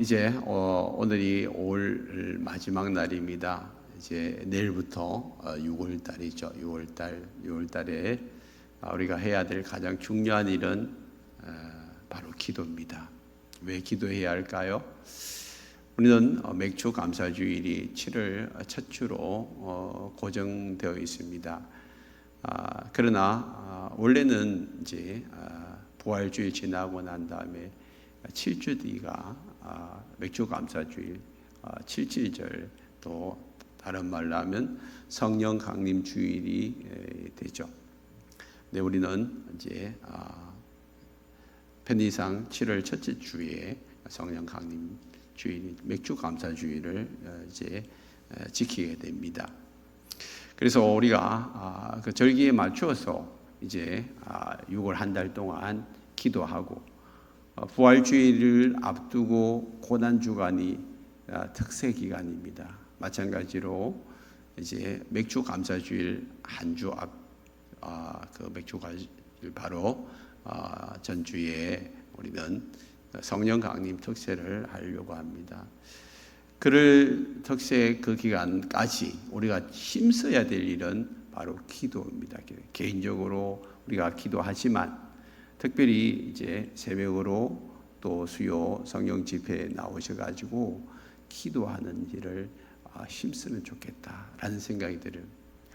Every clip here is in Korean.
이제 오늘이 5월 마지막 날입니다. 이제 내일부터 6월 달이죠. 6월 달에 우리가 해야 될 가장 중요한 일은 바로 기도입니다. 왜 기도해야 할까요? 우리는 맥주 감사주일이 7월 첫 주로 고정되어 있습니다. 그러나 원래는 이제 부활주일 지나고 난 다음에 7주 뒤가 맥주 감사주일, 7.7절, 또 다른 말로 하면 성령 강림 주일이 되죠. 네, 우리는 이제 편의상 7월 첫째 주에 성령 강림 주일, 맥주 감사주일을 이제 지키게 됩니다. 그래서 우리가 그 절기에 맞추어서 이제 6월 한 달 동안 기도하고, 부활주일을 앞두고 고난주간이 특세 기간입니다. 마찬가지로 이제 맥주 감사주일 한 주 앞, 그 맥주 감사주일 바로 전주에 우리는 성령 강림 특세를 하려고 합니다. 그럴 특세 그 기간까지 우리가 힘써야 될 일은 바로 기도입니다. 개인적으로 우리가 기도하지만 특별히 이제 새벽으로 또 수요 성령 집회에 나오셔가지고 기도하는 일을 힘쓰면 좋겠다라는 생각이 들어요.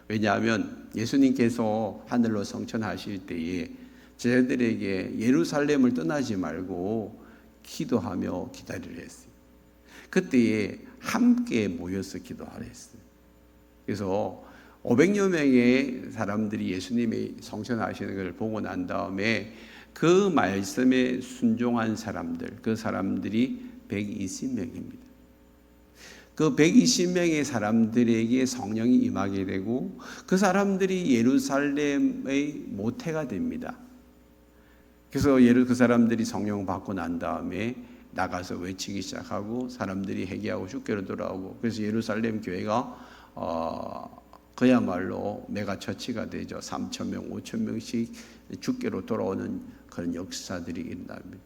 왜냐하면 예수님께서 하늘로 성천하실 때에 제자들에게 예루살렘을 떠나지 말고 기도하며 기다리려 했어요. 그때에 함께 모여서 기도하려 했어요. 그래서 500여 명의 사람들이 예수님의 성천하시는 것을 보고 난 다음에 그 말씀에 순종한 사람들, 그 사람들이 120명입니다. 그 120명의 사람들에게 성령이 임하게 되고 그 사람들이 예루살렘의 모태가 됩니다. 그래서 그 사람들이 성령 받고 난 다음에 나가서 외치기 시작하고 사람들이 회개하고 주께로 돌아오고, 그래서 예루살렘 교회가 그야말로 메가처치가 되죠. 3,000명, 5,000명씩 주께로 돌아오는 그런 역사들이 일어납니다.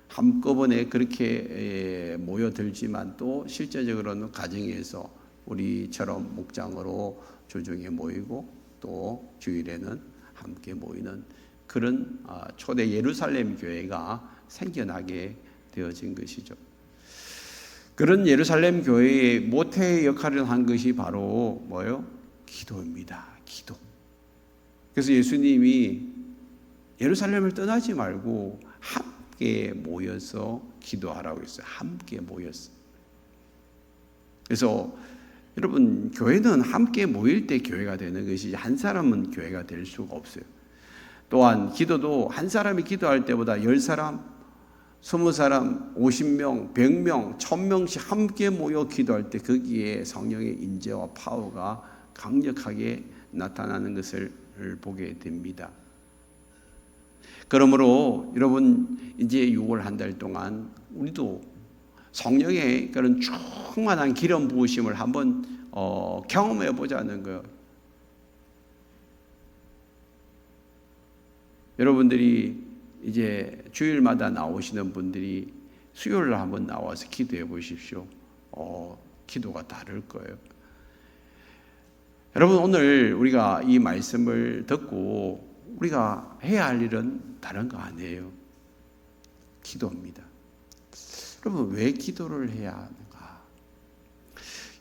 한꺼번에 그렇게 모여들지만 또 실제적으로는 가정에서 우리처럼 목장으로 주중에 모이고 또 주일에는 함께 모이는 그런 초대 예루살렘 교회가 생겨나게 되어진 것이죠. 그런 예루살렘 교회의 모태 역할을 한 것이 바로 뭐예요? 기도입니다. 기도. 그래서 예수님이 예루살렘을 떠나지 말고 함께 모여서 기도하라고 했어요. 함께 모였어요. 그래서 여러분, 교회는 함께 모일 때 교회가 되는 것이지 한 사람은 교회가 될 수가 없어요. 또한 기도도 한 사람이 기도할 때보다 10사람, 20사람, 50명, 100명, 1000명씩 함께 모여 기도할 때 거기에 성령의 임재와 파워가 강력하게 나타나는 것을 보게 됩니다. 그러므로 여러분, 이제 6월 한 달 동안 우리도 성령의 그런 충만한 기름 부으심을 한번 경험해 보자는 거예요. 여러분들이 이제 주일마다 나오시는 분들이 수요일 날 한번 나와서 기도해 보십시오. 기도가 다를 거예요. 여러분, 오늘 우리가 이 말씀을 듣고 우리가 해야 할 일은 다른 거 아니에요. 기도입니다. 여러분, 왜 기도를 해야 하는가?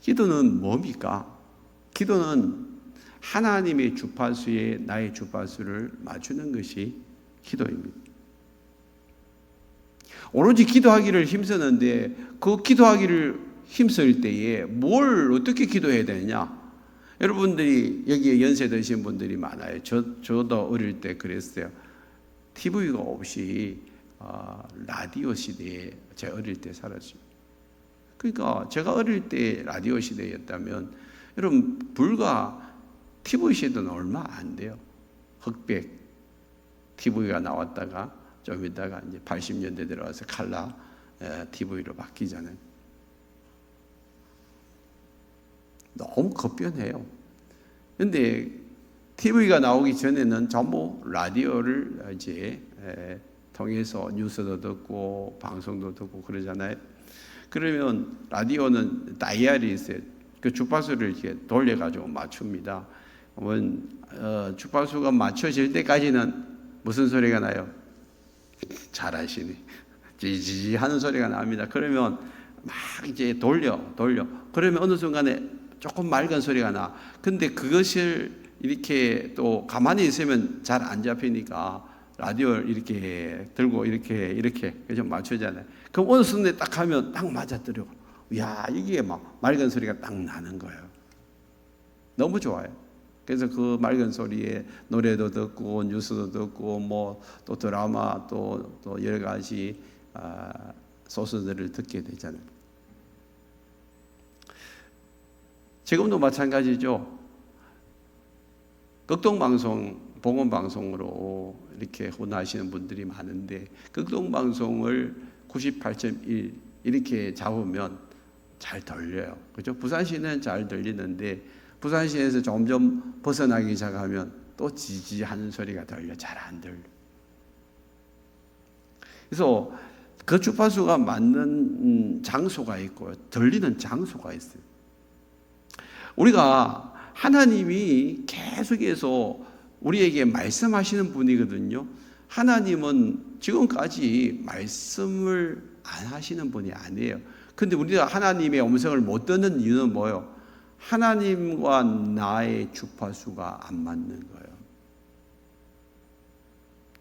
기도는 뭡니까? 기도는 하나님의 주파수에 나의 주파수를 맞추는 것이 기도입니다. 오로지 기도하기를 힘쓰는데 그 기도하기를 힘쓸 때에 뭘 어떻게 기도해야 되느냐? 여러분들이 여기에 연세 드신 분들이 많아요. 저도 어릴 때 그랬어요. TV가 없이 라디오 시대에 제가 어릴 때 살았어요. 그러니까 제가 어릴 때 라디오 시대였다면 여러분, 불과 TV 시대는 얼마 안 돼요. 흑백 TV가 나왔다가 좀 있다가 이제 80년대 들어와서 칼라 TV로 바뀌잖아요. 너무 급변해요. 그런데 TV가 나오기 전에는 전부 라디오를 이제 통해서 뉴스도 듣고 방송도 듣고 그러잖아요. 그러면 라디오는 다이얼이 있어요. 그 주파수를 이렇게 돌려가지고 맞춥니다. 주파수가 맞춰질 때까지는 무슨 소리가 나요? 잘하시네. 지지지 하는 소리가 납니다. 그러면 막 이제 돌려. 그러면 어느 순간에 조금 맑은 소리가 나. 근데 그것을 이렇게 또 가만히 있으면 잘 안 잡히니까 라디오를 이렇게 들고 이렇게 좀 맞추잖아요. 그럼 어느 순간에 딱 하면 딱 맞아떨어요. 이야, 이게 막 맑은 소리가 딱 나는 거예요. 너무 좋아요. 그래서 그 맑은 소리에 노래도 듣고 뉴스도 듣고 뭐 또 드라마 또 여러 가지 소스들을 듣게 되잖아요. 지금도 마찬가지죠. 극동방송, 봉헌방송으로 이렇게 혼나시는 분들이 많은데 극동방송을 98.1 이렇게 잡으면 잘 들려요. 그죠? 부산시는 잘 들리는데 부산시에서 점점 벗어나기 시작하면 또 지지하는 소리가 들려. 잘 안 들려. 그래서 그 주파수가 맞는 장소가 있고 들리는 장소가 있어요. 우리가 하나님이 계속해서 우리에게 말씀하시는 분이거든요. 하나님은 지금까지 말씀을 안 하시는 분이 아니에요. 근데 우리가 하나님의 음성을 못 듣는 이유는 뭐예요? 하나님과 나의 주파수가 안 맞는 거예요.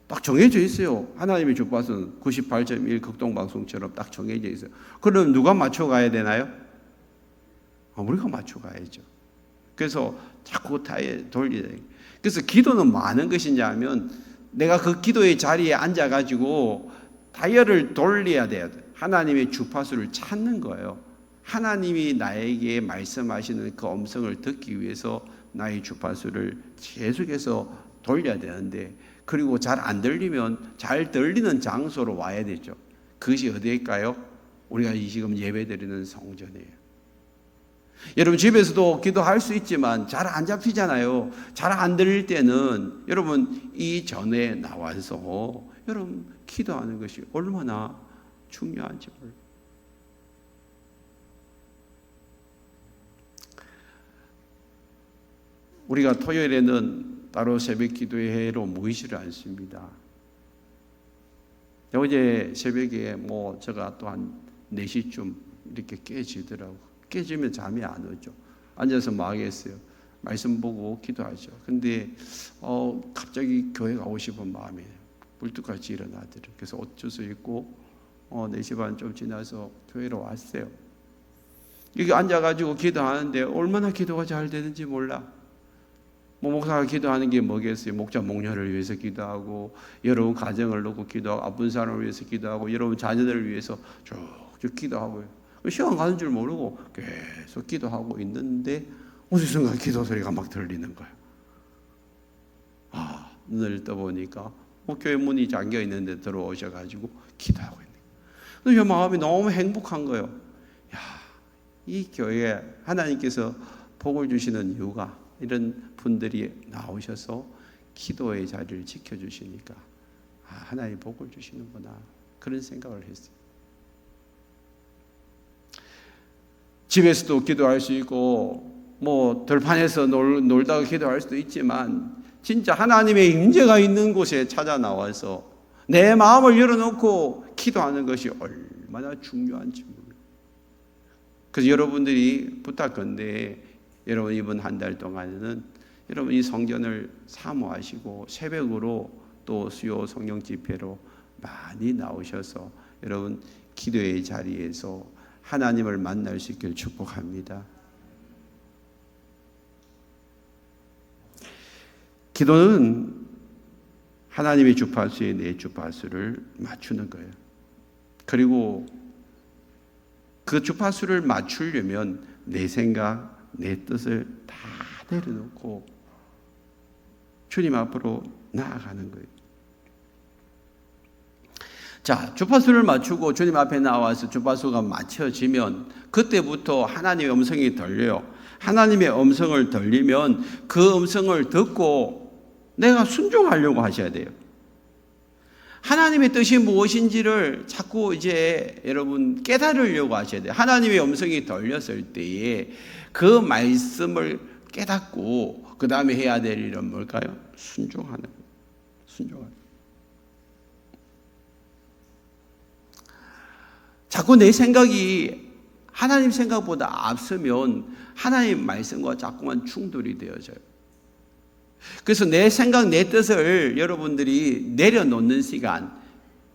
딱 정해져 있어요. 하나님의 주파수는 98.1 극동방송처럼 딱 정해져 있어요. 그럼 누가 맞춰가야 되나요? 우리가 맞춰가야죠. 그래서 자꾸 돌려야 돼요. 그래서 기도는 뭐 하는 것이냐 하면 내가 그 기도의 자리에 앉아가지고 다이얼을 돌려야 돼요. 하나님의 주파수를 찾는 거예요. 하나님이 나에게 말씀하시는 그 음성을 듣기 위해서 나의 주파수를 계속해서 돌려야 되는데, 그리고 잘 안 들리면 잘 들리는 장소로 와야 되죠. 그것이 어디일까요? 우리가 지금 예배드리는 성전이에요. 여러분 집에서도 기도할 수 있지만 잘 안 잡히잖아요. 잘 안 들릴 때는 여러분 이 전에 나와서 여러분 기도하는 것이 얼마나 중요한지 몰라요. 우리가 토요일에는 따로 새벽 기도회로 모이지를 않습니다. 어제 새벽에 제가 또 한 4시쯤 이렇게 깨지더라고. 깨지면 잠이 안 오죠. 앉아서 뭐 하겠어요? 말씀 보고 기도하죠. 근데 갑자기 교회 가고 싶은 마음이 불뚝같이 일어나더라고요. 그래서 옷 주워 입고 4시 반 좀 지나서 교회로 왔어요. 여기 앉아가지고 기도하는데 얼마나 기도가 잘 되는지 몰라. 목사가 기도하는 게 뭐겠어요? 목자 목녀를 위해서 기도하고, 여러분 가정을 놓고 기도하고, 아픈 사람을 위해서 기도하고, 여러분 자녀들을 위해서 쭉쭉 기도하고요. 시간 가는 줄 모르고 계속 기도하고 있는데 어느 순간 기도 소리가 막 들리는 거예요. 눈을 떠보니까 교회 문이 잠겨 있는데 들어오셔가지고 기도하고 있는 거예요. 그래서 마음이 너무 행복한 거예요. 이 교회에 하나님께서 복을 주시는 이유가 이런 분들이 나오셔서 기도의 자리를 지켜주시니까 하나님 복을 주시는구나, 그런 생각을 했어요. 집에서도 기도할 수 있고 들판에서 놀다가 기도할 수도 있지만 진짜 하나님의 임재가 있는 곳에 찾아 나와서 내 마음을 열어놓고 기도하는 것이 얼마나 중요한지 몰라요. 그래서 여러분들이 부탁건데 여러분 이번 한 달 동안에는 여러분 이 성전을 사모하시고 새벽으로 또 수요 성령 집회로 많이 나오셔서 여러분 기도의 자리에서 하나님을 만날 수 있기를 축복합니다. 기도는 하나님의 주파수에 내 주파수를 맞추는 거예요. 그리고 그 주파수를 맞추려면 내 생각, 내 뜻을 다 내려놓고 주님 앞으로 나아가는 거예요. 자, 주파수를 맞추고 주님 앞에 나와서 주파수가 맞춰지면 그때부터 하나님의 음성이 들려요. 하나님의 음성을 들리면 그 음성을 듣고 내가 순종하려고 하셔야 돼요. 하나님의 뜻이 무엇인지를 자꾸 이제 여러분 깨달으려고 하셔야 돼요. 하나님의 음성이 들렸을 때에 그 말씀을 깨닫고 그 다음에 해야 될 일은 뭘까요? 순종하는 거예요. 순종하는 거예요. 자꾸 내 생각이 하나님 생각보다 앞서면 하나님 말씀과 자꾸만 충돌이 되어져요. 그래서 내 생각, 내 뜻을 여러분들이 내려놓는 시간,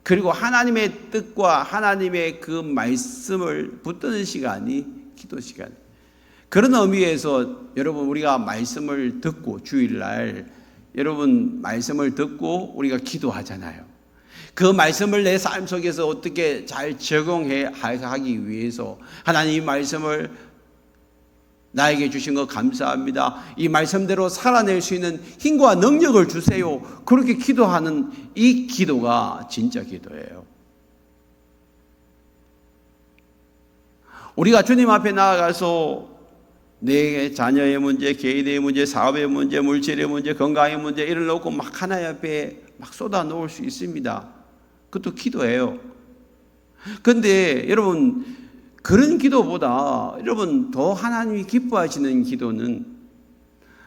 그리고 하나님의 뜻과 하나님의 그 말씀을 붙드는 시간이 기도 시간. 그런 의미에서 여러분 우리가 말씀을 듣고 주일날 여러분 말씀을 듣고 우리가 기도하잖아요. 그 말씀을 내 삶 속에서 어떻게 잘 적용해 하기 위해서 하나님 말씀을 나에게 주신 것 감사합니다. 이 말씀대로 살아낼 수 있는 힘과 능력을 주세요. 그렇게 기도하는 이 기도가 진짜 기도예요. 우리가 주님 앞에 나아가서 내 자녀의 문제, 개인의 문제, 사업의 문제, 물질의 문제, 건강의 문제 이를 놓고 막 하나님 앞에 막 쏟아 놓을 수 있습니다. 그것도 기도예요. 그런데 여러분 그런 기도보다 여러분 더 하나님이 기뻐하시는 기도는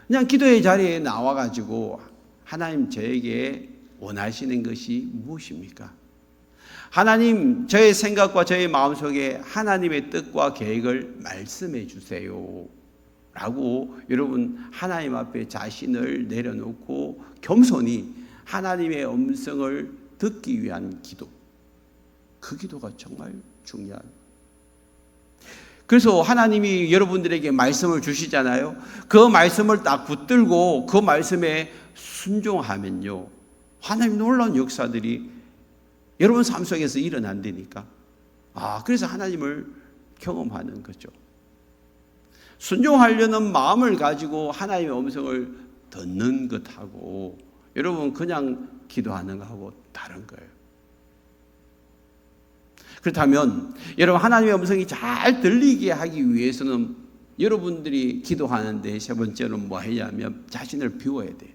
그냥 기도의 자리에 나와가지고 하나님 저에게 원하시는 것이 무엇입니까? 하나님 저의 생각과 저의 마음속에 하나님의 뜻과 계획을 말씀해 주세요 라고 여러분 하나님 앞에 자신을 내려놓고 겸손히 하나님의 음성을 듣기 위한 기도, 그 기도가 정말 중요합니다. 그래서 하나님이 여러분들에게 말씀을 주시잖아요. 그 말씀을 딱 붙들고 그 말씀에 순종하면요, 하나님 놀라운 역사들이 여러분 삶 속에서 일어난다니까. 그래서 하나님을 경험하는 거죠. 순종하려는 마음을 가지고 하나님의 음성을 듣는 것하고 여러분 그냥 기도하는 것하고 다른 거예요. 그렇다면 여러분 하나님의 음성이 잘 들리게 하기 위해서는 여러분들이 기도하는데 세 번째는 뭐 해야 하면 자신을 비워야 돼요.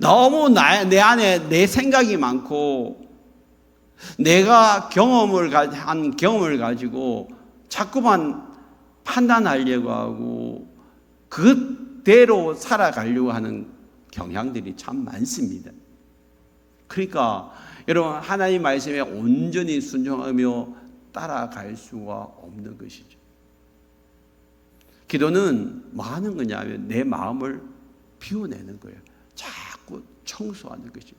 너무 내 안에 내 생각이 많고 내가 한 경험을 가지고 자꾸만 판단하려고 하고 그대로 살아가려고 하는 경향들이 참 많습니다. 그러니까 여러분 하나님 말씀에 온전히 순종하며 따라갈 수가 없는 것이죠. 기도는 뭐 하는 거냐면 내 마음을 비워내는 거예요. 자꾸 청소하는 것입니다.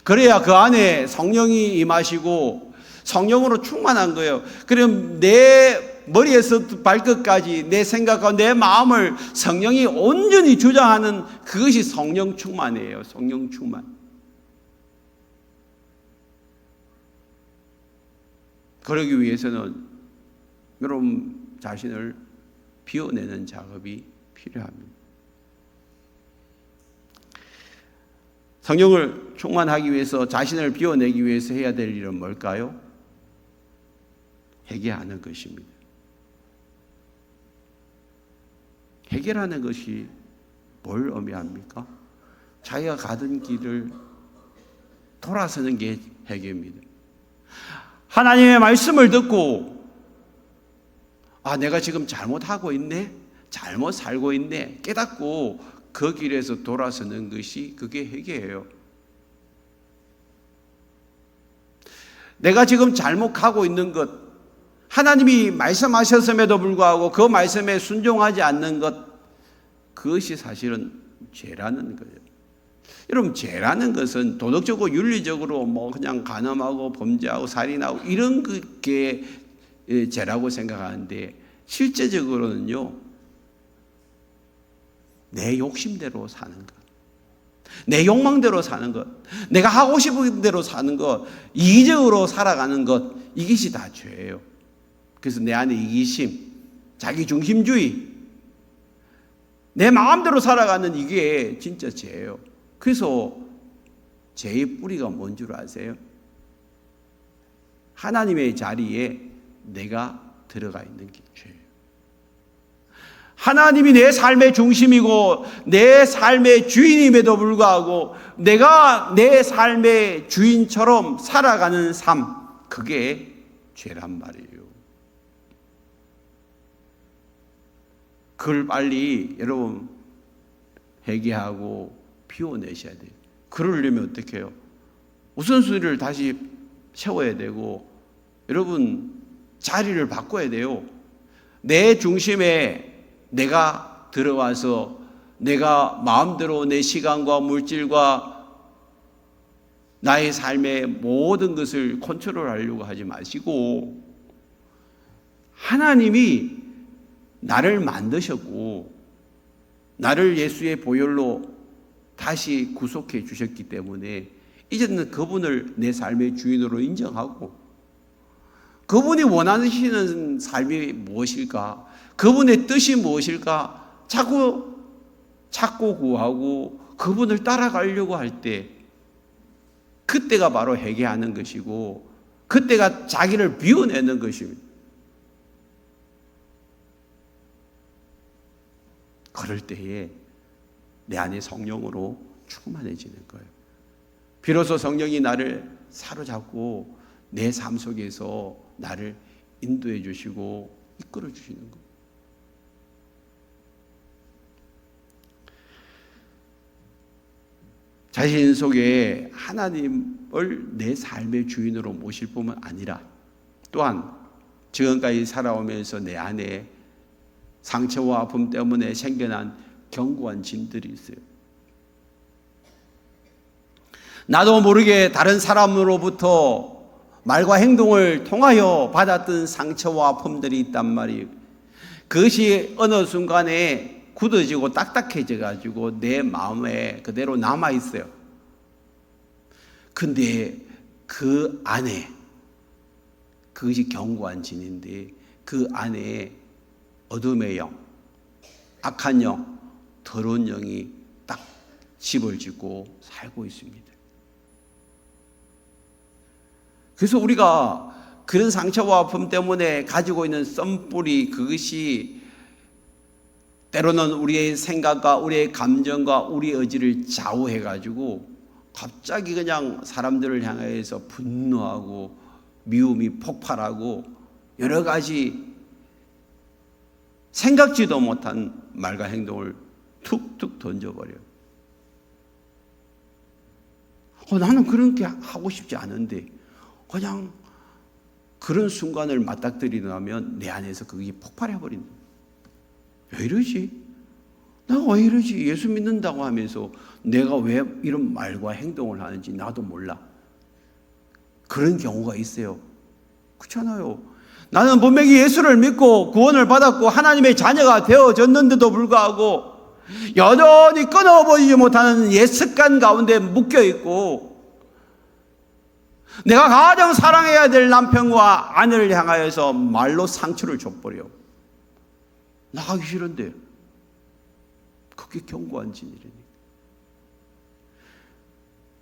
그래야 그 안에 성령이 임하시고 성령으로 충만한 거예요. 그럼 내 머리에서 발끝까지 내 생각과 내 마음을 성령이 온전히 주장하는 그것이 성령 충만이에요. 성령 충만. 그러기 위해서는 여러분 자신을 비워내는 작업이 필요합니다. 성령을 충만하기 위해서 자신을 비워내기 위해서 해야 될 일은 뭘까요? 회개하는 것입니다. 회개라는 것이 뭘 의미합니까? 자기가 가던 길을 돌아서는 게 회개입니다. 하나님의 말씀을 듣고 내가 지금 잘못하고 있네, 잘못 살고 있네 깨닫고 그 길에서 돌아서는 것이 그게 회개예요. 내가 지금 잘못 가고 있는 것, 하나님이 말씀하셨음에도 불구하고 그 말씀에 순종하지 않는 것, 그것이 사실은 죄라는 거예요. 여러분 죄라는 것은 도덕적으로 윤리적으로 뭐 그냥 간음하고 범죄하고 살인하고 이런 게 죄라고 생각하는데 실제적으로는요, 내 욕심대로 사는 것, 내 욕망대로 사는 것, 내가 하고 싶은 대로 사는 것, 이기적으로 살아가는 것, 이것이 다 죄예요. 그래서 내 안에 이기심, 자기중심주의, 내 마음대로 살아가는 이게 진짜 죄예요. 그래서 죄의 뿌리가 뭔 줄 아세요? 하나님의 자리에 내가 들어가 있는 게 죄예요. 하나님이 내 삶의 중심이고 내 삶의 주인임에도 불구하고 내가 내 삶의 주인처럼 살아가는 삶, 그게 죄란 말이에요. 그걸 빨리 여러분 회개하고 비워내셔야 돼요. 그러려면 어떻게 해요? 우선순위를 다시 세워야 되고 여러분 자리를 바꿔야 돼요. 내 중심에 내가 들어와서 내가 마음대로 내 시간과 물질과 나의 삶의 모든 것을 컨트롤하려고 하지 마시고 하나님이 나를 만드셨고 나를 예수의 보혈로 다시 구속해 주셨기 때문에 이제는 그분을 내 삶의 주인으로 인정하고 그분이 원하시는 삶이 무엇일까? 그분의 뜻이 무엇일까? 자꾸 찾고 구하고 그분을 따라가려고 할 때 그때가 바로 회개하는 것이고 그때가 자기를 비워내는 것입니다. 그럴 때에 내 안에 성령으로 충만해지는 거예요. 비로소 성령이 나를 사로잡고 내 삶 속에서 나를 인도해 주시고 이끌어 주시는 거예요. 자신 속에 하나님을 내 삶의 주인으로 모실 뿐만 아니라 또한 지금까지 살아오면서 내 안에 상처와 아픔 때문에 생겨난 견고한 짐들이 있어요. 나도 모르게 다른 사람으로부터 말과 행동을 통하여 받았던 상처와 아픔들이 있단 말이에요. 그것이 어느 순간에 굳어지고 딱딱해져 가지고 내 마음에 그대로 남아 있어요. 근데 그 안에 그것이 견고한 진인데 그 안에 어둠의 영, 악한 영, 더러운 영이 딱 집을 짓고 살고 있습니다. 그래서 우리가 그런 상처와 아픔 때문에 가지고 있는 썸뿌리 그것이 때로는 우리의 생각과 우리의 감정과 우리의 의지를 좌우해가지고 갑자기 그냥 사람들을 향해서 분노하고 미움이 폭발하고 여러 가지 생각지도 못한 말과 행동을 툭툭 던져버려요. 나는 그런 게 하고 싶지 않은데 그냥 그런 순간을 맞닥뜨리면 내 안에서 그게 폭발해버린다. 왜 이러지? 내가 왜 이러지? 예수 믿는다고 하면서 내가 왜 이런 말과 행동을 하는지 나도 몰라. 그런 경우가 있어요. 그렇잖아요. 나는 분명히 예수를 믿고 구원을 받았고 하나님의 자녀가 되어졌는데도 불구하고 여전히 끊어버리지 못하는 옛 습관 가운데 묶여있고 내가 가장 사랑해야 될 남편과 아내를 향하여서 말로 상처를 줘버려. 나가기 싫은데 그게 견고한 진리라니까.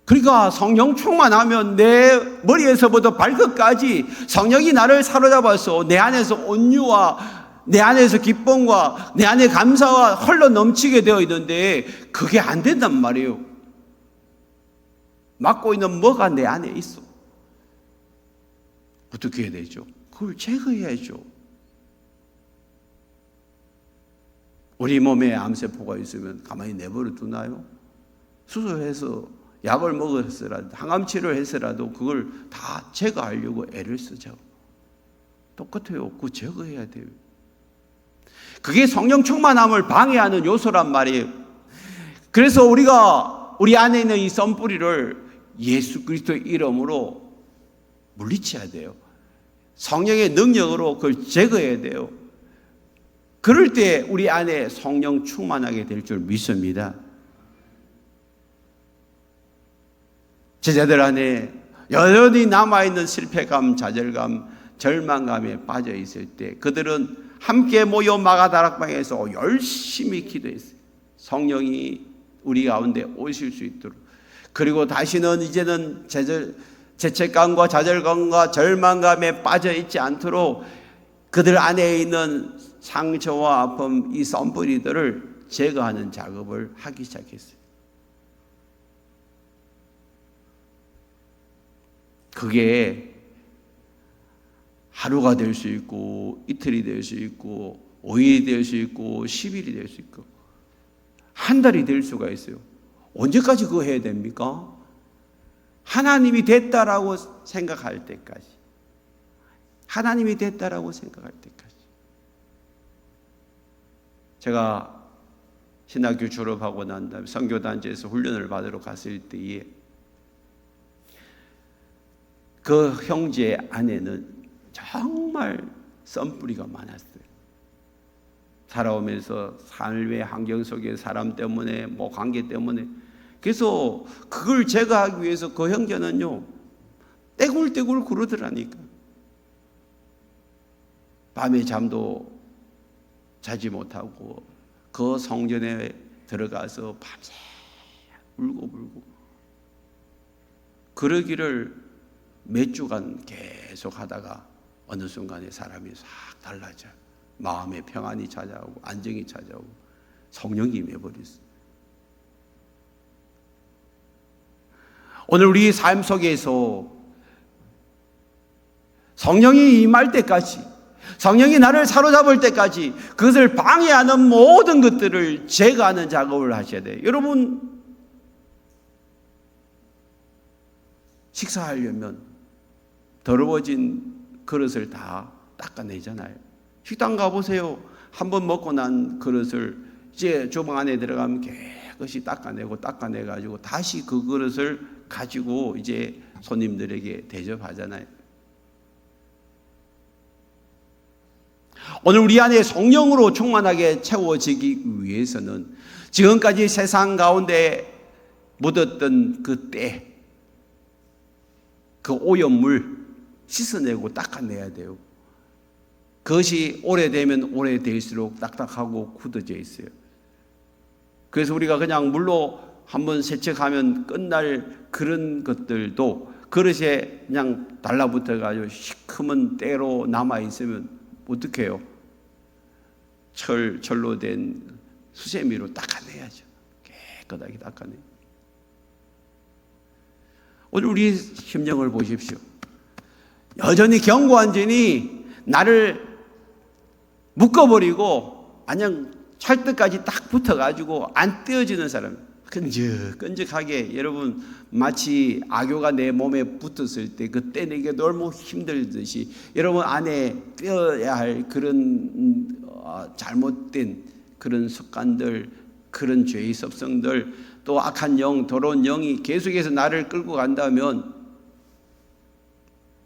그러니까 성령 충만하면 내 머리에서부터 발끝까지 성령이 나를 사로잡아서 내 안에서 온유와 내 안에서 기쁨과 내 안에 감사와 흘러 넘치게 되어 있는데 그게 안 된단 말이에요. 막고 있는 뭐가 내 안에 있어. 어떻게 해야 되죠? 그걸 제거해야죠. 우리 몸에 암세포가 있으면 가만히 내버려 두나요? 수술해서 약을 먹었으라도 항암치료를 해서라도 그걸 다 제거하려고 애를 쓰죠. 똑같아요. 그거 제거해야 돼요. 그게 성령 충만함을 방해하는 요소란 말이에요. 그래서 우리가 우리 안에 있는 이 썬뿌리를 예수 그리스도의 이름으로 물리쳐야 돼요. 성령의 능력으로 그걸 제거해야 돼요. 그럴 때 우리 안에 성령 충만하게 될 줄 믿습니다. 제자들 안에 여전히 남아있는 실패감, 좌절감, 절망감에 빠져 있을 때 그들은 함께 모여 마가다락방에서 열심히 기도했어요. 성령이 우리 가운데 오실 수 있도록. 그리고 다시는 이제는 죄책감과 좌절감과 절망감에 빠져 있지 않도록 그들 안에 있는 상처와 아픔, 이 썬뿌리들을 제거하는 작업을 하기 시작했어요. 그게 하루가 될 수 있고 이틀이 될 수 있고 5일이 될 수 있고 10일이 될 수 있고 한 달이 될 수가 있어요. 언제까지 그거 해야 됩니까? 하나님이 됐다라고 생각할 때까지. 하나님이 됐다라고 생각할 때까지. 제가 신학교 졸업하고 난 다음에 선교단체에서 훈련을 받으러 갔을 때에 그 형제 안에는 정말 썬뿌리가 많았어요. 살아오면서 삶의 환경 속에 사람 때문에 뭐 관계 때문에 그래서 그걸 제거하기 위해서 그 형제는요 떼굴떼굴 구르더라니까. 밤에 잠도 자지 못하고 그 성전에 들어가서 밤새 울고불고 그러기를 몇 주간 계속 하다가 어느 순간에 사람이 싹 달라져요. 마음의 평안이 찾아오고 안정이 찾아오고 성령이 임해버렸어요. 오늘 우리 삶 속에서 성령이 임할 때까지, 성령이 나를 사로잡을 때까지 그것을 방해하는 모든 것들을 제거하는 작업을 하셔야 돼요. 여러분, 식사하려면 더러워진 그릇을 다 닦아내잖아요. 식당 가보세요. 한번 먹고 난 그릇을 이제 주방 안에 들어가면 깨끗이 닦아내가지고 다시 그 그릇을 가지고 이제 손님들에게 대접하잖아요. 오늘 우리 안에 성령으로 충만하게 채워지기 위해서는 지금까지 세상 가운데 묻었던 그 때, 그 오염물 씻어내고 닦아내야 돼요. 그것이 오래되면 오래될수록 딱딱하고 굳어져 있어요. 그래서 우리가 그냥 물로 한번 세척하면 끝날 그런 것들도 그릇에 그냥 달라붙어가지고 시커먼 때로 남아있으면 어떻게 해요? 철로 된 수세미로 닦아내야죠. 깨끗하게 닦아내요. 오늘 우리 심령을 보십시오. 여전히 견고한전이 나를 묶어버리고 그냥 찰떡까지 딱 붙어가지고 안 떼어지는 사람, 끈적끈적하게. 여러분, 마치 악교가 내 몸에 붙었을 때 그 떼내기가 너무 힘들듯이 여러분 안에 떼어야 할 그런 잘못된 그런 습관들, 그런 죄의 습성들, 또 악한 영, 더러운 영이 계속해서 나를 끌고 간다면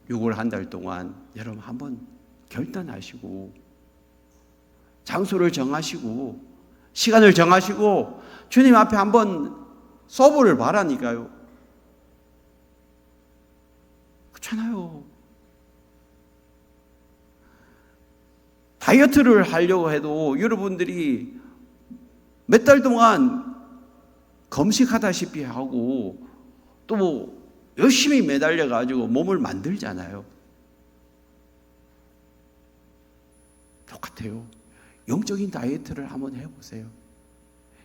6월 한 달 동안 여러분 한번 결단하시고 장소를 정하시고 시간을 정하시고 주님 앞에 한번 서보를 바라니까요. 그렇잖아요. 다이어트를 하려고 해도 여러분들이 몇 달 동안 검식하다시피 하고 또 열심히 매달려 가지고 몸을 만들잖아요. 똑같아요. 영적인 다이어트를 한번 해보세요.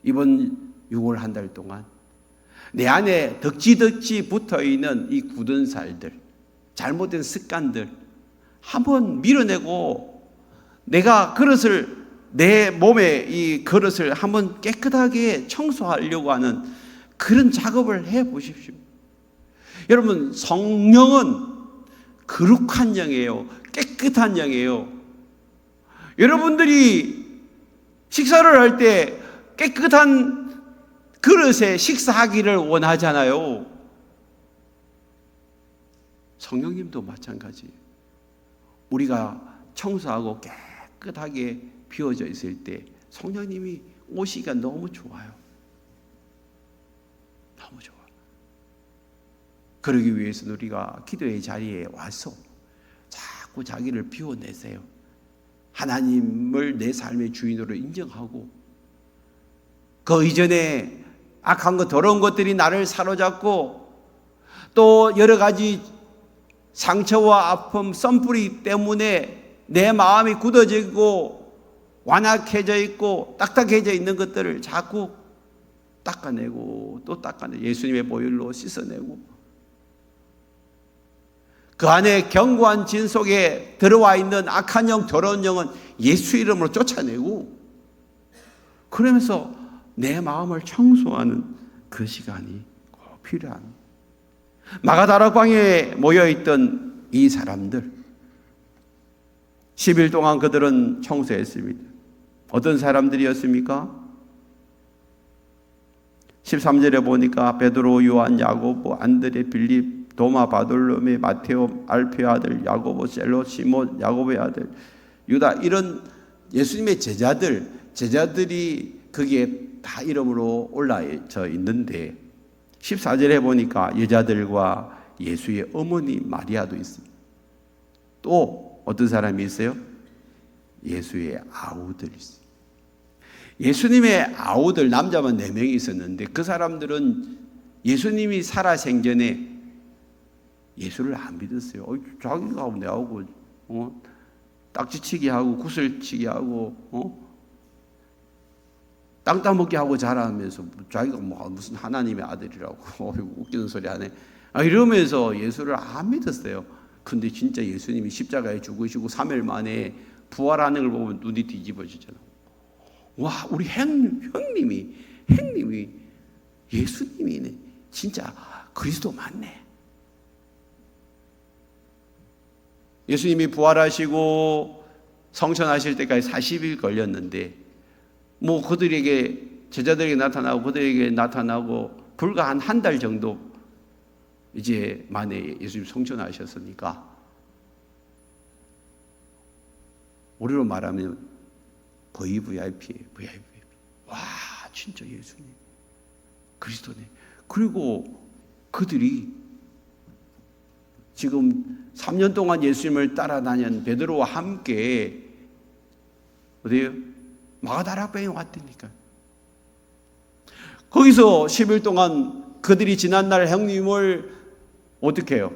이번 6월 한 달 동안 내 안에 덕지덕지 붙어있는 이 굳은 살들, 잘못된 습관들 한번 밀어내고 내가 그릇을, 내 몸에 이 그릇을 한번 깨끗하게 청소하려고 하는 그런 작업을 해보십시오. 여러분, 성령은 거룩한 영이에요. 깨끗한 영이에요. 여러분들이 식사를 할 때 깨끗한 그릇에 식사하기를 원하잖아요. 성령님도 마찬가지예요. 우리가 청소하고 깨끗하게 비워져 있을 때 성령님이 오시기가 너무 좋아요. 너무 좋아. 그러기 위해서는 우리가 기도의 자리에 와서 자꾸 자기를 비워내세요. 하나님을 내 삶의 주인으로 인정하고 그 이전에 악한 것, 더러운 것들이 나를 사로잡고 또 여러 가지 상처와 아픔, 썬뿌리 때문에 내 마음이 굳어지고 완악해져 있고 딱딱해져 있는 것들을 자꾸 닦아내고 또 닦아내고 예수님의 보혈로 씻어내고 그 안에 견고한 진 속에 들어와 있는 악한 영, 더러운 영은 예수 이름으로 쫓아내고 그러면서 내 마음을 청소하는 그 시간이 꼭 필요한 마가다락방에 모여있던 이 사람들 10일 동안 그들은 청소했습니다. 어떤 사람들이었습니까? 13절에 보니까 베드로, 요한, 야고보, 안드레, 빌립, 도마, 바돌로메, 마테오, 알페의 아들, 야고보, 셀로, 시몬, 야고보의 아들, 유다 이런 예수님의 제자들이 거기에 다 이름으로 올라져 있는데 14절에 보니까 여자들과 예수의 어머니 마리아도 있습니다. 또 어떤 사람이 있어요? 예수의 아우들이 있어요. 예수님의 아우들 남자만 4명이 있었는데 그 사람들은 예수님이 살아 생전에 예수를 안 믿었어요. 자기가 내하고 딱지치기 하고 구슬치기 하고 땅 따먹기 하고 자라면서 자기가 무슨 하나님의 아들이라고 웃기는 소리 하네. 이러면서 예수를 안 믿었어요. 근데 진짜 예수님이 십자가에 죽으시고 3일 만에 부활하는 걸 보면 눈이 뒤집어지잖아. 와, 우리 형님이 예수님이네. 진짜 그리스도 맞네. 예수님이 부활하시고 성천하실 때까지 40일 걸렸는데 그들에게 제자들에게 나타나고 그들에게 나타나고 불과 한 달 정도 이제 만에 예수님 성천하셨으니까 우리로 말하면 거의 VIP예요. VIP. 와, 진짜 예수님 그리스도네. 그리고 그들이 지금 3년 동안 예수님을 따라다닌 베드로와 함께 어디에요? 마가다락방에 왔다니까. 거기서 10일 동안 그들이 지난날 형님을 어떻게 해요?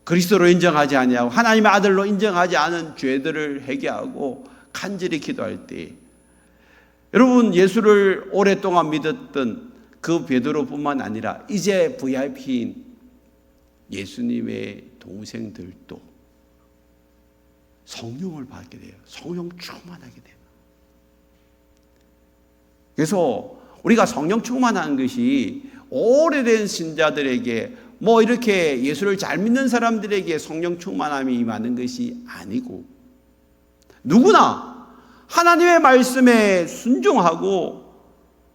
그리스도로 인정하지 아니하고 하나님의 아들로 인정하지 않은 죄들을 회개하고 간절히 기도할 때 여러분 예수를 오랫동안 믿었던 그 베드로뿐만 아니라 이제 VIP인 예수님의 동생들도 성령을 받게 돼요. 성령 충만하게 돼요. 그래서 우리가 성령 충만한 것이 오래된 신자들에게 이렇게 예수를 잘 믿는 사람들에게 성령 충만함이 임하는 것이 아니고 누구나 하나님의 말씀에 순종하고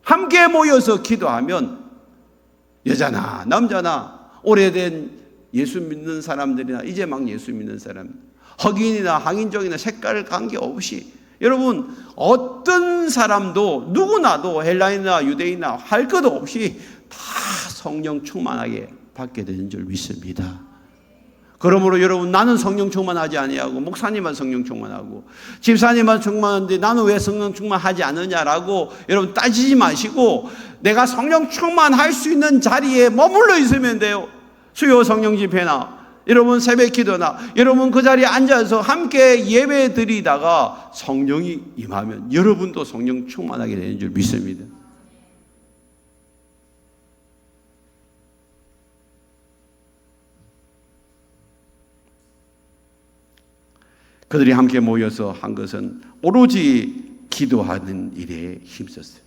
함께 모여서 기도하면 여자나 남자나 오래된 예수 믿는 사람들이나 이제 막 예수 믿는 사람 흑인이나 황인종이나 색깔 관계없이 여러분 어떤 사람도 누구나도 헬라인이나 유대인이나 할 것 없이 다 성령 충만하게 받게 되는 줄 믿습니다. 그러므로 여러분 나는 성령 충만하지 아니하고 목사님만 성령 충만하고 집사님만 충만한데 나는 왜 성령 충만하지 않느냐라고 여러분 따지지 마시고 내가 성령 충만할 수 있는 자리에 머물러 있으면 돼요. 수요 성령 집회나 여러분 새벽 기도나 여러분 그 자리에 앉아서 함께 예배 드리다가 성령이 임하면 여러분도 성령 충만하게 되는 줄 믿습니다. 그들이 함께 모여서 한 것은 오로지 기도하는 일에 힘썼어요.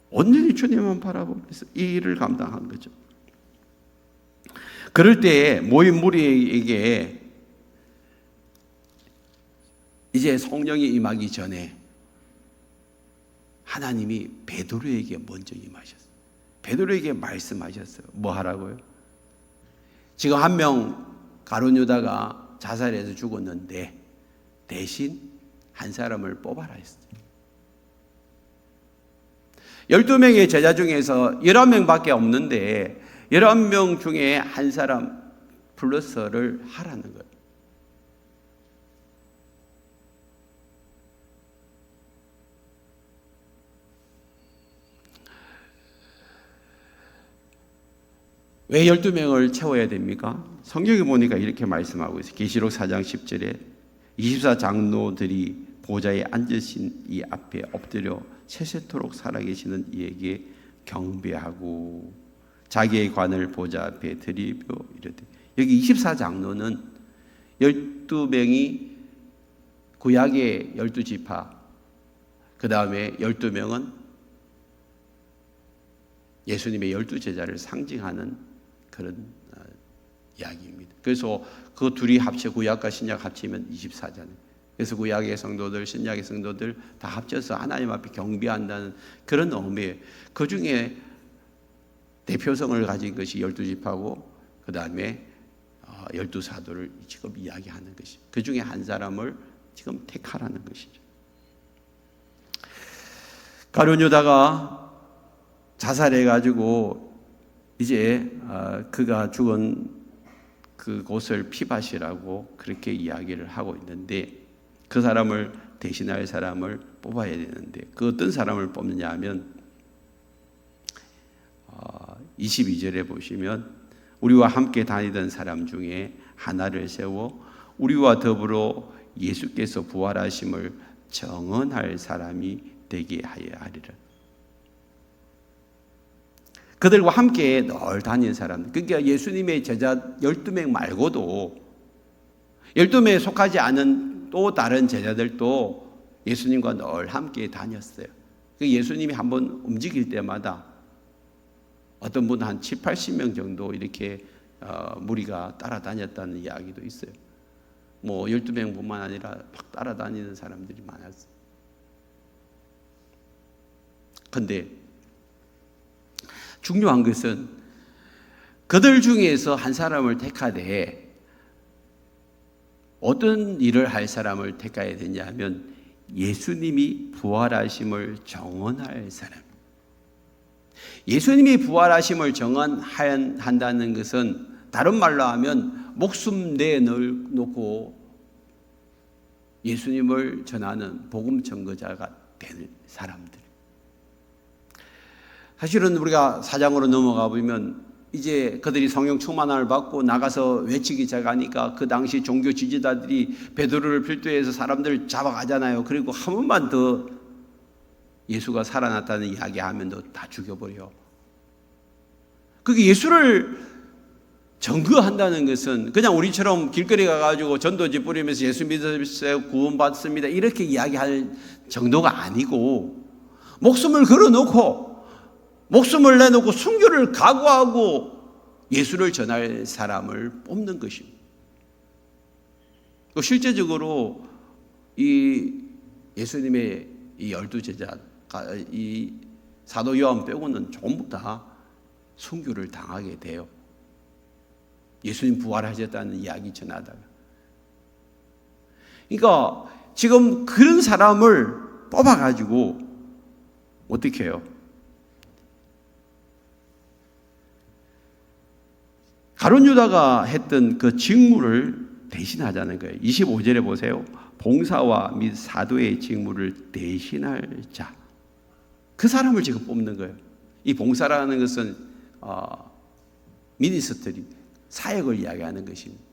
온전히 주님만 바라보면서 이 일을 감당한 거죠. 그럴 때에 모인 무리에게 이제 성령이 임하기 전에 하나님이 베드로에게 먼저 임하셨어요. 베드로에게 말씀하셨어요. 뭐 하라고요? 지금 한 명 가룟 유다가 자살해서 죽었는데 대신 한 사람을 뽑아라 했어요. 12명의 제자 중에서 11명밖에 없는데 11명 중에 한 사람 플러스를 하라는 거예요. 왜 12명을 채워야 됩니까? 성경에 보니까 이렇게 말씀하고 있어요. 계시록 4장 10절에 24장로들이 보좌에 앉으신 이 앞에 엎드려 세세토록 살아계시는 이에게 경배하고 자기의 관을 보좌 앞에 드리며 이르되. 여기 24장로는 12명이 구약의 12지파, 그 다음에 12명은 예수님의 12제자를 상징하는 그런 이야기입니다. 그래서 그 둘이 합쳐 구약과 신약 합치면 24장. 그래서 구약의 성도들, 신약의 성도들 다 합쳐서 하나님 앞에 경배한다는 그런 의미예요. 그 중에 대표성을 가진 것이 12지파고 그 다음에 12사도를 지금 이야기하는 것이, 그 중에 한 사람을 지금 택하라는 것이죠. 가룟 유다가 자살해가지고 이제 그가 죽은 그곳을 피밭이라고 그렇게 이야기를 하고 있는데, 그 사람을 대신할 사람을 뽑아야 되는데 그 어떤 사람을 뽑느냐 하면 22절에 보시면 우리와 함께 다니던 사람 중에 하나를 세워 우리와 더불어 예수께서 부활하심을 정언할 사람이 되게 하여 하리라. 그들과 함께 늘 다니는 사람, 그러니까 예수님의 제자 12명 말고도 12명에 속하지 않은 또 다른 제자들도 예수님과 늘 함께 다녔어요. 예수님이 한번 움직일 때마다 어떤 분은 한 7, 80명 정도 이렇게 무리가 따라다녔다는 이야기도 있어요. 뭐 12명뿐만 아니라 막 따라다니는 사람들이 많았어요. 그런데 중요한 것은 그들 중에서 한 사람을 택하되 어떤 일을 할 사람을 택해야 되냐 하면 예수님이 부활하심을 정언할 사람. 예수님이 부활하심을 정언한다는 것은 다른 말로 하면 목숨 내놓고 예수님을 전하는 복음 전거자가 될 사람들. 사실은 우리가 4장으로 넘어가 보면 이제 그들이 성령 충만함을 받고 나가서 외치기 시작하니까 그 당시 종교 지지자들이 베드로를 필두해서 사람들을 잡아가잖아요. 그리고 한 번만 더 예수가 살아났다는 이야기하면 다 죽여버려. 그게 예수를 증거한다는 것은 그냥 우리처럼 길거리 가가지고 전도지 뿌리면서 예수 믿으세요 구원받습니다 이렇게 이야기할 정도가 아니고, 목숨을 걸어놓고 목숨을 내놓고 순교를 각오하고 예수를 전할 사람을 뽑는 것입니다. 실제적으로 이 예수님의 이 12제자가 이 사도 요한 빼고는 전부 다 순교를 당하게 돼요. 예수님 부활하셨다는 이야기 전하다가. 그러니까 지금 그런 사람을 뽑아가지고 어떻게 해요? 가룟 유다가 했던 그 직무를 대신하자는 거예요. 25절에 보세요. 봉사와 및 사도의 직무를 대신할 자. 그 사람을 지금 뽑는 거예요. 이 봉사라는 것은 미니스트리, 사역을 이야기하는 것입니다.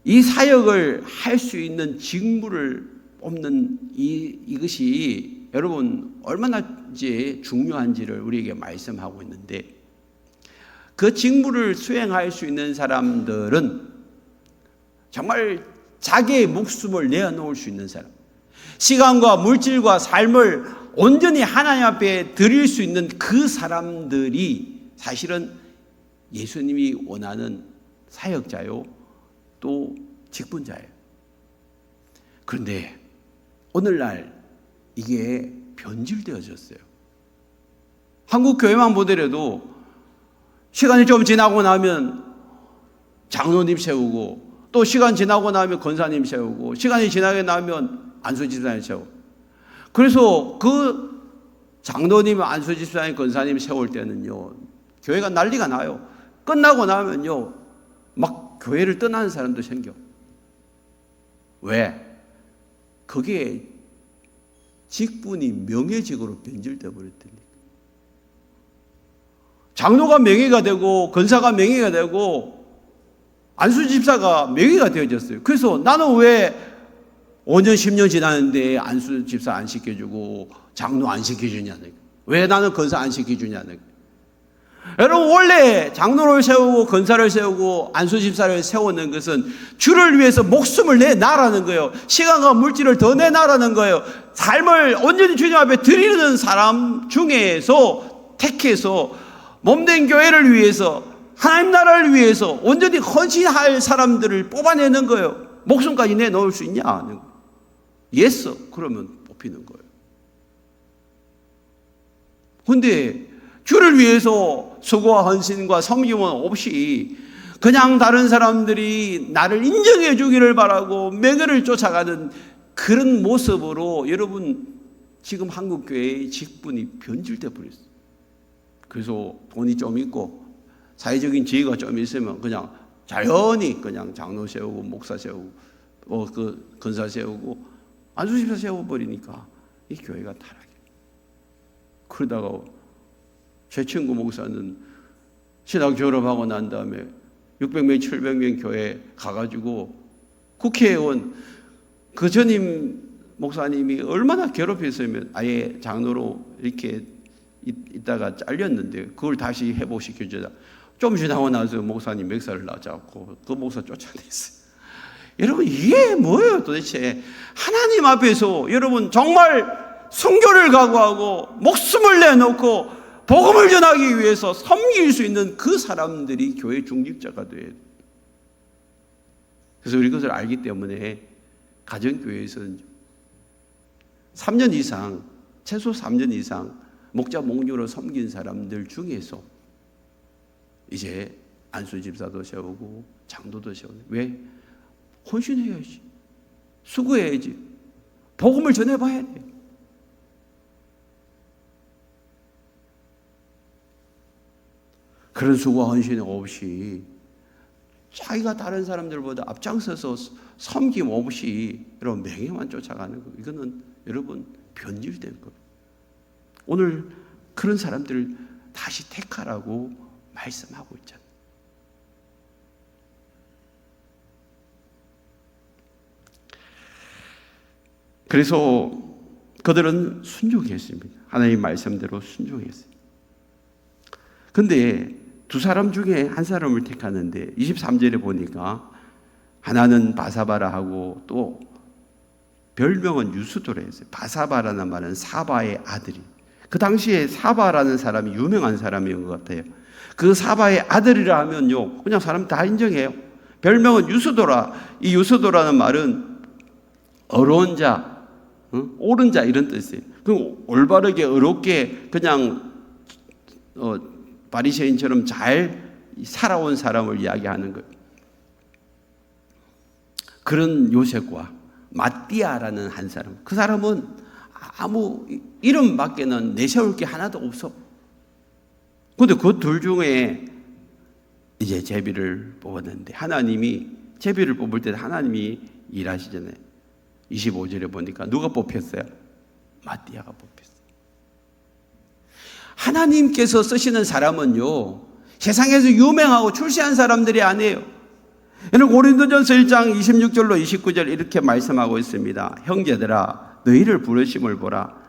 이 사역을 할 수 있는 직무를 뽑는 이것이 여러분 얼마나 이제 중요한지를 우리에게 말씀하고 있는데, 그 직무를 수행할 수 있는 사람들은 정말 자기의 목숨을 내어놓을 수 있는 사람, 시간과 물질과 삶을 온전히 하나님 앞에 드릴 수 있는 그 사람들이 사실은 예수님이 원하는 사역자요 또 직분자예요. 그런데 오늘날 이게 변질되어졌어요. 한국 교회만 보더라도 시간이 좀 지나고 나면 장로님 세우고, 또 시간 지나고 나면 권사님 세우고, 시간이 지나게 나면 안수집사님 세우고. 그래서 그 장로님, 안수집사님, 권사님 세울 때는요 교회가 난리가 나요. 끝나고 나면요 막 교회를 떠나는 사람도 생겨. 왜? 그게 직분이 명예직으로 변질되어 버렸다니까. 장로가 명예가 되고 권사가 명예가 되고 안수 집사가 명예가 되어졌어요. 그래서 나는 왜 5년 10년 지났는데 안수 집사 안 시켜주고 장로 안 시켜주냐는, 왜 나는 건사 안 시켜주냐는. 여러분, 원래 장로를 세우고 건사를 세우고 안수 집사를 세우는 것은 주를 위해서 목숨을 내놔라는 거예요. 시간과 물질을 더 내놔라는 거예요. 삶을 온전히 주님 앞에 드리는 사람 중에서 택해서 몸된 교회를 위해서, 하나님 나라를 위해서 온전히 헌신할 사람들을 뽑아내는 거예요. 목숨까지 내놓을 수 있냐? 예스, 그러면 뽑히는 거예요. 그런데 주를 위해서 수고와 헌신과 섬김은 없이 그냥 다른 사람들이 나를 인정해 주기를 바라고 명예를 쫓아가는 그런 모습으로 여러분, 지금 한국교회의 직분이 변질돼 버렸어요. 그래서 돈이 좀 있고 사회적인 지위가 좀 있으면 그냥 자연히 그냥 장로 세우고 목사 세우고 건사 세우고 안수집사 세워버리니까 이 교회가 타락해. 그러다가 제 친구 목사는 신학 졸업하고 난 다음에 600명, 700명 교회 가가지고 국회의원, 그 전임 목사님이 얼마나 괴롭혔으면 아예 장로로 이렇게 있다가 잘렸는데 그걸 다시 회복시켜주자. 좀 지나고 나서 목사님 멱살을 놔잡고 그 목사 쫓아냈어요. 여러분, 이게 뭐예요 도대체? 하나님 앞에서 여러분 정말 순교를 각오하고 목숨을 내놓고 복음을 전하기 위해서 섬길 수 있는 그 사람들이 교회 중직자가 돼요. 그래서 우리 그것을 알기 때문에 가정교회에서는 3년 이상, 최소 3년 이상 목자 목녀로 섬긴 사람들 중에서 이제 안수집사도 세우고 장로도 세우고. 왜? 헌신해야지, 수고해야지, 복음을 전해봐야 돼. 그런 수고와 헌신 없이 자기가 다른 사람들보다 앞장서서 섬김 없이 여러분 명예만 쫓아가는 거, 이거는 여러분 변질된 거예요. 오늘 그런 사람들을 다시 택하라고 말씀하고 있잖아요. 그래서 그들은 순종했습니다. 하나님 말씀대로 순종했어요. 근데 두 사람 중에 한 사람을 택하는데 23절에 보니까 하나는 바사바라하고 또 별명은 유스도라 했어요. 바사바라는 말은 사바의 아들이. 그 당시에 사바라는 사람이 유명한 사람인 것 같아요. 그 사바의 아들이라 하면요, 그냥 사람 다 인정해요. 별명은 유스도라. 이 유스도라는 말은 어려운 자, 옳은 자 이런 뜻이에요. 그 올바르게 어렵게 그냥 바리새인처럼 잘 살아온 사람을 이야기하는 거예요. 그런 요셉과 마띠아라는 한 사람, 그 사람은 아무 이름밖에는 내세울 게 하나도 없어. 그런데 그 둘 중에 이제 제비를 뽑았는데, 하나님이 제비를 뽑을 때 하나님이 일하시잖아요. 25절에 보니까 누가 뽑혔어요? 마띠아가 뽑혔어요. 하나님께서 쓰시는 사람은요, 세상에서 유명하고 출세한 사람들이 아니에요. 여러분, 고린도전서 1장 26절로 29절 이렇게 말씀하고 있습니다. 형제들아, 너희를 부르심을 보라.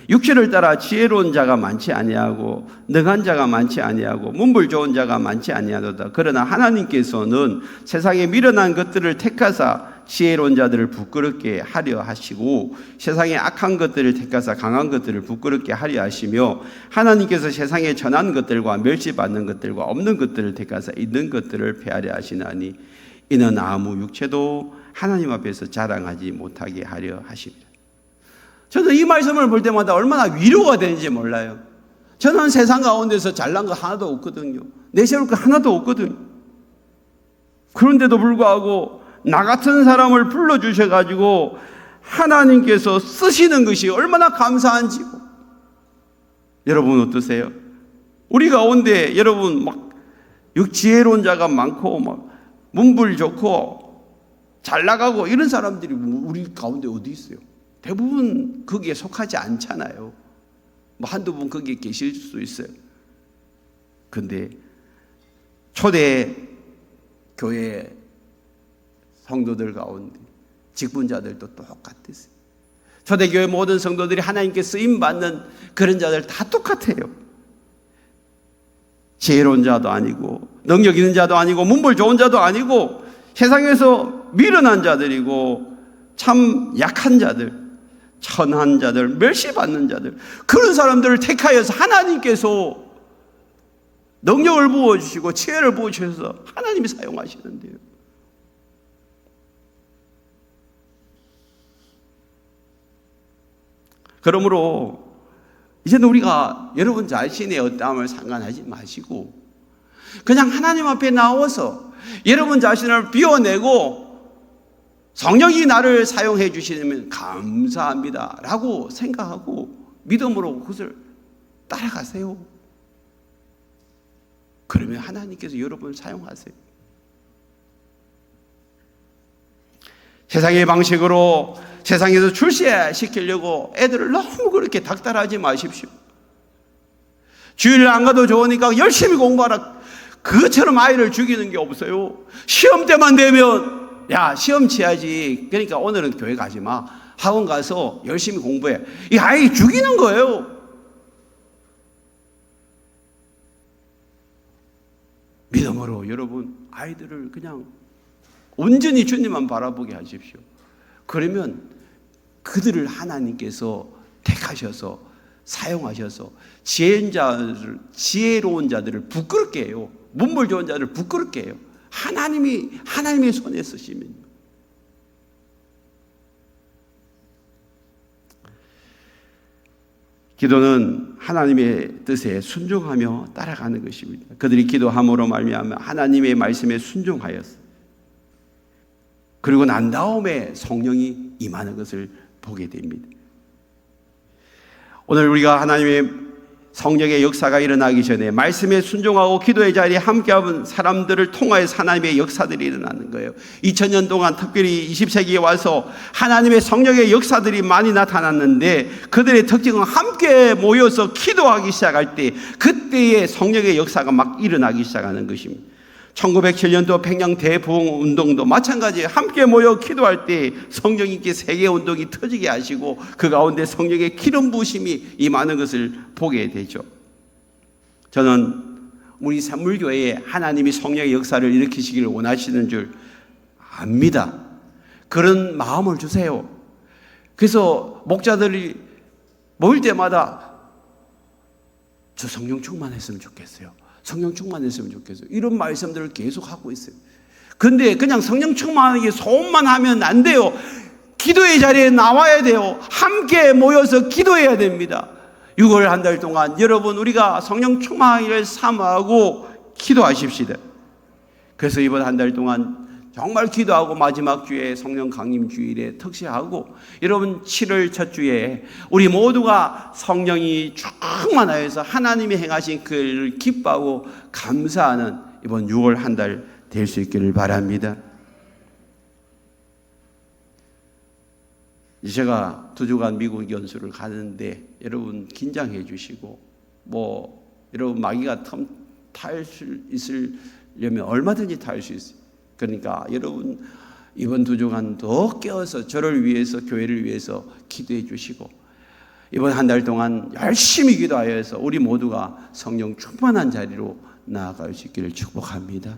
육체를 따라 지혜로운 자가 많지 아니하고 능한 자가 많지 아니하고 문불 좋은 자가 많지 아니하도다. 그러나 하나님께서는 세상에 미련한 것들을 택하사 지혜로운 자들을 부끄럽게 하려 하시고 세상에 악한 것들을 택하사 강한 것들을 부끄럽게 하려 하시며 하나님께서 세상에 전한 것들과 멸시받는 것들과 없는 것들을 택하사 있는 것들을 폐하려 하시나니 이는 아무 육체도 하나님 앞에서 자랑하지 못하게 하려 하십니다. 저는 이 말씀을 볼 때마다 얼마나 위로가 되는지 몰라요. 저는 세상 가운데서 잘난 거 하나도 없거든요. 내세울 거 하나도 없거든요. 그런데도 불구하고 나 같은 사람을 불러주셔가지고 하나님께서 쓰시는 것이 얼마나 감사한지. 여러분 어떠세요? 우리 가운데 여러분 막 지혜로운 자가 많고 막 문불 좋고 잘 나가고 이런 사람들이 우리 가운데 어디 있어요? 대부분 거기에 속하지 않잖아요. 뭐 한두 분 거기에 계실 수 있어요. 근데 초대 교회 성도들 가운데 직분자들도 똑같았어요. 초대교회 모든 성도들이 하나님께 쓰임받는 그런 자들 다 똑같아요. 지혜로운 자도 아니고 능력 있는 자도 아니고 문벌 좋은 자도 아니고 세상에서 미련한 자들이고 참 약한 자들, 천한 자들, 멸시받는 자들, 그런 사람들을 택하여서 하나님께서 능력을 부어주시고 지혜를 부어주셔서 하나님이 사용하시는데요. 그러므로 이제는 우리가 여러분 자신의 어떠함을 상관하지 마시고 그냥 하나님 앞에 나와서 여러분 자신을 비워내고 성령이 나를 사용해 주시면 감사합니다 라고 생각하고 믿음으로 그것을 따라가세요. 그러면 하나님께서 여러분을 사용하세요. 세상의 방식으로 세상에서 출세시키려고 애들을 너무 그렇게 닥달하지 마십시오. 주일 안 가도 좋으니까 열심히 공부하라. 그것처럼 아이를 죽이는 게 없어요. 시험 때만 되면 야 시험 치야지. 그러니까 오늘은 교회 가지 마. 학원 가서 열심히 공부해. 이 아이 죽이는 거예요. 믿음으로 여러분 아이들을 그냥 온전히 주님만 바라보게 하십시오. 그러면 그들을 하나님께서 택하셔서 사용하셔서 지혜로운 자들을 부끄럽게 해요. 문물 좋은 자들을 부끄럽게 해요. 하나님의 손에 쓰시면. 기도는 하나님의 뜻에 순종하며 따라가는 것입니다. 그들이 기도함으로 말미암아 하나님의 말씀에 순종하였어요. 그리고 난 다음에 성령이 임하는 것을 보게 됩니다. 오늘 우리가 하나님의 성령의 역사가 일어나기 전에 말씀에 순종하고 기도의 자리에 함께하는 사람들을 통하여서 하나님의 역사들이 일어나는 거예요. 2000년 동안 특별히 20세기에 와서 하나님의 성령의 역사들이 많이 나타났는데 그들의 특징은 함께 모여서 기도하기 시작할 때 그때의 성령의 역사가 막 일어나기 시작하는 것입니다. 1907년도 평양 대부흥 운동도 마찬가지예요. 함께 모여 기도할 때 성령님께 세계 운동이 터지게 하시고 그 가운데 성령의 기름 부으심이 임하는 것을 보게 되죠. 저는 우리 산물교회에 하나님이 성령의 역사를 일으키시기를 원하시는 줄 압니다. 그런 마음을 주세요. 그래서 목자들이 모일 때마다 저 성령 충만했으면 좋겠어요. 성령 충만했으면 좋겠어요. 이런 말씀들을 계속 하고 있어요. 그런데 그냥 성령 충만하게 소원만 하면 안 돼요. 기도의 자리에 나와야 돼요. 함께 모여서 기도해야 됩니다. 6월 한 달 동안 여러분 우리가 성령 충만하기를 사모하고 기도하십시다. 그래서 이번 한 달 동안 정말 기도하고 마지막 주에 성령 강림 주일에 특시하고 여러분 7월 첫 주에 우리 모두가 성령이 충만하여서 하나님이 행하신 그 일을 기뻐하고 감사하는 이번 6월 한 달 될 수 있기를 바랍니다. 제가 2주간 미국 연수를 가는데 여러분 긴장해 주시고 여러분 마귀가 탈 수 있으려면 얼마든지 탈 수 있어요. 그러니까 여러분 이번 2주간 더 깨어서 저를 위해서 교회를 위해서 기도해 주시고 이번 한 달 동안 열심히 기도하여서 우리 모두가 성령 충만한 자리로 나아갈 수 있기를 축복합니다.